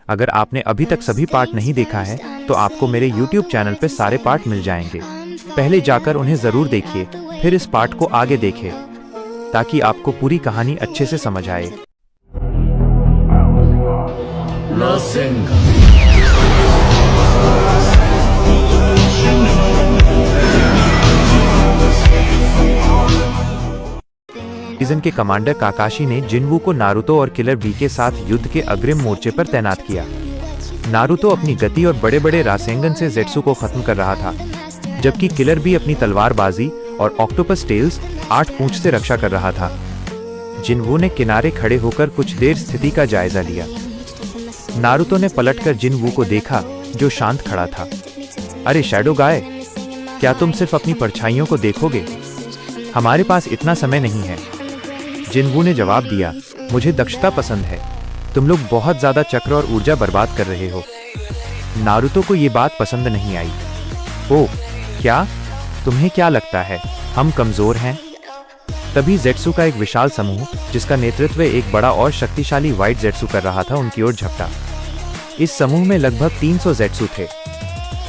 अगर आपने अभी तक सभी पार्ट नहीं देखा है तो आपको मेरे YouTube चैनल पे सारे पार्ट मिल जाएंगे। पहले जाकर उन्हें जरूर देखिए, फिर इस पार्ट को आगे देखें ताकि आपको पूरी कहानी अच्छे से समझ आए। सीजन के कमांडर काकाशी ने जिनवू को नारुतो और किलर बी के साथ युद्ध के अग्रिम मोर्चे पर तैनात किया। नारुतो अपनी गति और बड़े बड़े रासेंगन से जेट्सू को खत्म कर रहा था, जबकि किलर बी अपनी तलवारबाजी और ऑक्टोपस टेल्स 8 पूंछ से रक्षा कर रहा था। जिनवू ने किनारे खड़े होकर कुछ देर स्थिति का जायजा लिया। नारुतो ने पलटकर जिनवू को देखा जो शांत खड़ा था। अरे शैडो गाय, क्या तुम सिर्फ अपनी परछाइयों को देखोगे? हमारे पास इतना समय नहीं है। जिनवू ने जवाब दिया, मुझे दक्षता पसंद है। तुम लोग बहुत ज्यादा चक्र और ऊर्जा बर्बाद कर रहे हो। नारुतो को ये बात पसंद नहीं आई। ओह क्या? तुम्हें क्या लगता है हम कमजोर हैं? तभी जेट्सू का एक विशाल समूह, जिसका नेतृत्व एक बड़ा और शक्तिशाली व्हाइट जेट्सू कर रहा था, उनकी ओर झपटा। इस समूह में लगभग 300 जेट्सू थे।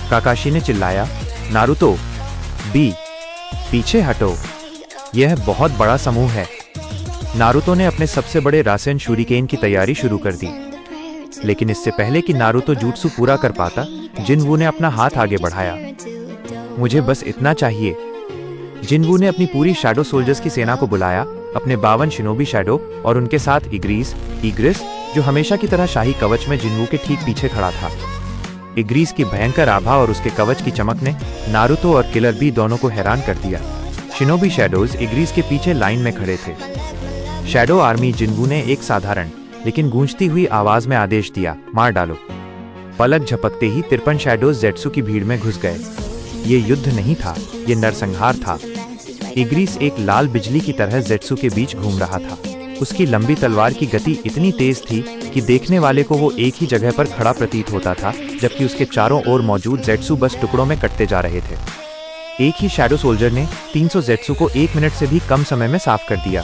काकाशी ने चिल्लाया, नारुतो बी पीछे हटो, यह बहुत बड़ा समूह है। नारुतो ने अपने सबसे बड़े रासेन शूरिकेन की तैयारी शुरू कर दी, लेकिन इससे पहले कि नारुतो jutsu पूरा कर पाता, जिनवू ने अपना हाथ आगे बढ़ाया। मुझे बस इतना चाहिए। जिनवू ने अपनी पूरी शैडो सोल्जर्स की सेना को बुलाया, अपने 52 शिनोबी शैडो और उनके साथ इग्रिस, जो हमेशा की तरह शाही कवच में जिनवू के ठीक पीछे खड़ा था। इग्रिस की भयंकर आभा और उसके कवच की चमक ने नारुतो और किलर बी दोनों को हैरान कर दिया। शिनोबी शैडोज इग्रिस के पीछे लाइन में खड़े थे। शैडो आर्मी जिनवू ने एक साधारण लेकिन गूंजती हुई आवाज में आदेश दिया, मार डालो। पलक झपकते ही 53 शैडोज जेट्सू की भीड़ में घुस गए। ये युद्ध नहीं था, ये नरसंहार था। इग्रिस एक लाल बिजली की तरह जेट्सू के बीच घूम रहा था। उसकी लंबी तलवार की गति इतनी तेज थी कि देखने वाले को वो एक ही जगह पर खड़ा प्रतीत होता था, जबकि उसके चारों ओर मौजूद जेट्सू बस टुकड़ों में कटते जा रहे थे। एक ही शैडो सोल्जर ने 300 जेट्सू को 1 मिनट से भी कम समय में साफ कर दिया।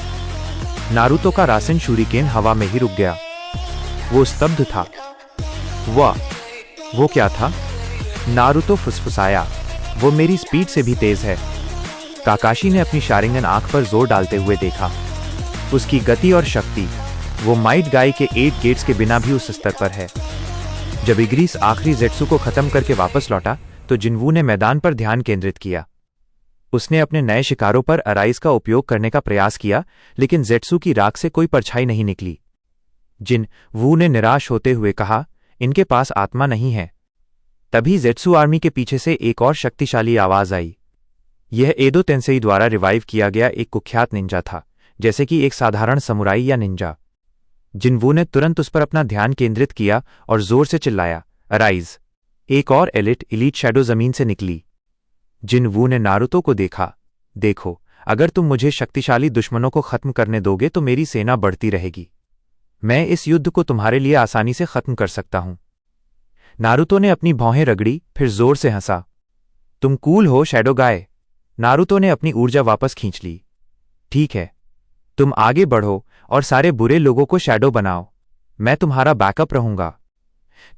नारुतो का रासेन शूरिकेन हवा में ही रुक गया। वो स्तब्ध था। वाह, वो क्या था? नारुतो फुसफुसाया, वो मेरी स्पीड से भी तेज है। काकाशी ने अपनी शारिंगन आंख पर जोर डालते हुए देखा। उसकी गति और शक्ति, वो माइट गाय के 8 गेट्स के बिना भी उस स्तर पर है। जब इग्रिस आखिरी जेट्सू को खत्म करके वापस लौटा तो जिनवू ने मैदान पर ध्यान केंद्रित किया। उसने अपने नए शिकारों पर अराइज का उपयोग करने का प्रयास किया, लेकिन जेट्सू की राख से कोई परछाई नहीं निकली। जिनवू ने निराश होते हुए कहा, इनके पास आत्मा नहीं है। तभी जेट्सू आर्मी के पीछे से एक और शक्तिशाली आवाज आई। यह एडो तेंसेई द्वारा रिवाइव किया गया एक कुख्यात निंजा था, जैसे कि एक साधारण समुराई या निंजा। जिनवू ने तुरंत उस पर अपना ध्यान केंद्रित किया और जोर से चिल्लाया, अराइज। एक और एलीट शैडो जमीन से निकली। जिनवू ने नारुतो को देखा, देखो, अगर तुम मुझे शक्तिशाली दुश्मनों को खत्म करने दोगे तो मेरी सेना बढ़ती रहेगी। मैं इस युद्ध को तुम्हारे लिए आसानी से खत्म कर सकता हूं। नारुतो ने अपनी भौहें रगड़ी, फिर जोर से हंसा। तुम कूल हो शैडो गाय। नारुतो ने अपनी ऊर्जा वापस खींच ली। ठीक है, तुम आगे बढ़ो और सारे बुरे लोगों को शैडो बनाओ। मैं तुम्हारा बैकअप रहूंगा।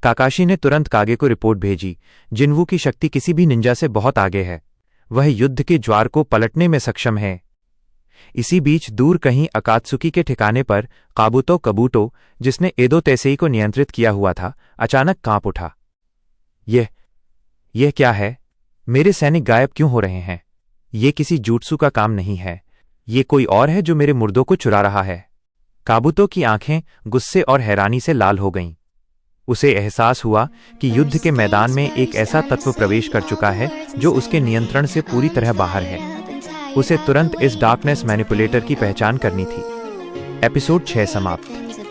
काकाशी ने तुरंत कागे को रिपोर्ट भेजी। जिनवू की शक्ति किसी भी निंजा से बहुत आगे है। वह युद्ध के ज्वार को पलटने में सक्षम है। इसी बीच दूर कहीं अकात्सुकी के ठिकाने पर कबूटो, जिसने एडो तेसेई को नियंत्रित किया हुआ था, अचानक कांप उठा। यह क्या है? मेरे सैनिक गायब क्यों हो रहे हैं? ये किसी जुत्सु का काम नहीं है। ये कोई और है जो मेरे मुर्दों को चुरा रहा है। काबूतो की आंखें गुस्से और हैरानी से लाल हो गईं। उसे एहसास हुआ कि युद्ध के मैदान में एक ऐसा तत्व प्रवेश कर चुका है जो उसके नियंत्रण से पूरी तरह बाहर है। उसे तुरंत इस डार्कनेस मैनिपुलेटर की पहचान करनी थी। एपिसोड 6 समाप्त।